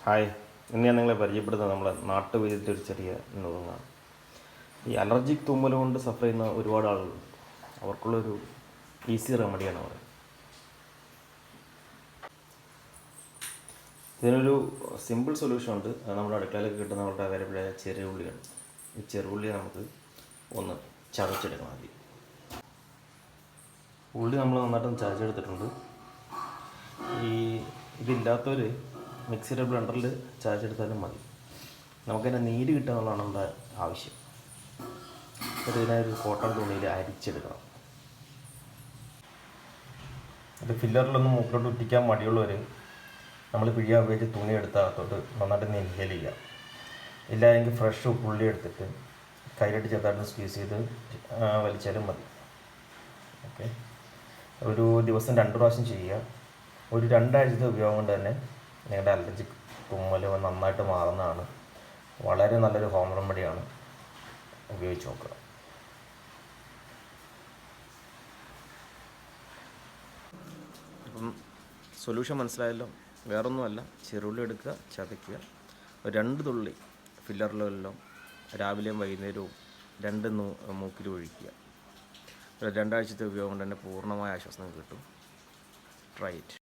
Hi, ഇന്ന് ഞാൻ നിങ്ങളെ പരിചയപ്പെടുത്തുന്നത് നമ്മുടെ നാട്ടുവൈദ്യത്തിൻ്റെ ഒരു ചെറിയ നുറുങ്ങാണ്. ഈ അലർജിക് തുമ്മൽ കൊണ്ട് സഫർ ചെയ്യുന്ന ഒരുപാട് ആളുകളുണ്ട്. അവർക്കുള്ളൊരു ഈസി റെമഡിയാണ് പറയുന്നത്. ഇതിനൊരു സിമ്പിൾ സൊല്യൂഷൻ ഉണ്ട്. അത് നമ്മുടെ അടുക്കളയിലൊക്കെ കിട്ടുന്ന നമ്മുടെ അവൈലബിളായ ചെറിയുള്ളിയാണ്. ഈ ചെറുള്ളി നമുക്ക് ഒന്ന് ചതച്ചെടുക്കണം. ആദ്യം ഉള്ളി നമ്മൾ നന്നായിട്ടൊന്ന് ചതച്ചെടുത്തിട്ടുണ്ട്. ഇതില്ലാത്തവർ മിക്സിയുടെ ബ്ലെൻഡറിൽ ചതച്ചെടുത്താലും മതി. നമുക്കതിൻ്റെ നീര് കിട്ടുക എന്നുള്ളതാണ് നമ്മുടെ ആവശ്യം. എന്നിട്ട് ഇതിനൊരു കോട്ടൺ തുണിയിൽ അരിച്ചെടുക്കണം. അത് ഫില്ലറിലൊന്നും മൂക്കിലോട്ട് ഒറ്റിക്കാൻ മടിയുള്ളവർ നമ്മൾ പിഴിയാൻ ഉപയോഗിച്ച് തുണി എടുത്തകത്തോട്ട് നന്നായിട്ട് ഇൻഹേൽ ചെയ്യുക. ഇല്ല എങ്കിൽ ഫ്രഷ് ഉള്ളി എടുത്തിട്ട് കയ്യിലിട്ട് ചെറുതായിട്ട് സ്ക്വീസ് ചെയ്ത് വലിച്ചാലും മതി. ഓക്കെ, ഒരു ദിവസം 2 പ്രാവശ്യം ചെയ്യുക. ഒരു 2 ആഴ്ചത്തെ ഉപയോഗം കൊണ്ട് തന്നെ നിങ്ങളുടെ അലർജിക് തുമ്മൽ നന്നായിട്ട് മാറുന്നതാണ്. വളരെ നല്ലൊരു ഹോം റെമഡിയാണ്. ഉപയോഗിച്ച് നോക്കുക. അപ്പം സൊല്യൂഷൻ മനസ്സിലായല്ലോ. വേറൊന്നുമല്ല, ചെറുള്ളി എടുക്കുക, ചതയ്ക്കുക, 2 തുള്ളി ഫില്ലറിലെല്ലാം രാവിലെയും വൈകുന്നേരവും 2 മൂക്കിൽ ഒഴിക്കുക. 2 ആഴ്ചത്തെ ഉപയോഗം കൊണ്ട് തന്നെ പൂർണ്ണമായ ആശ്വാസം കിട്ടും. Try it.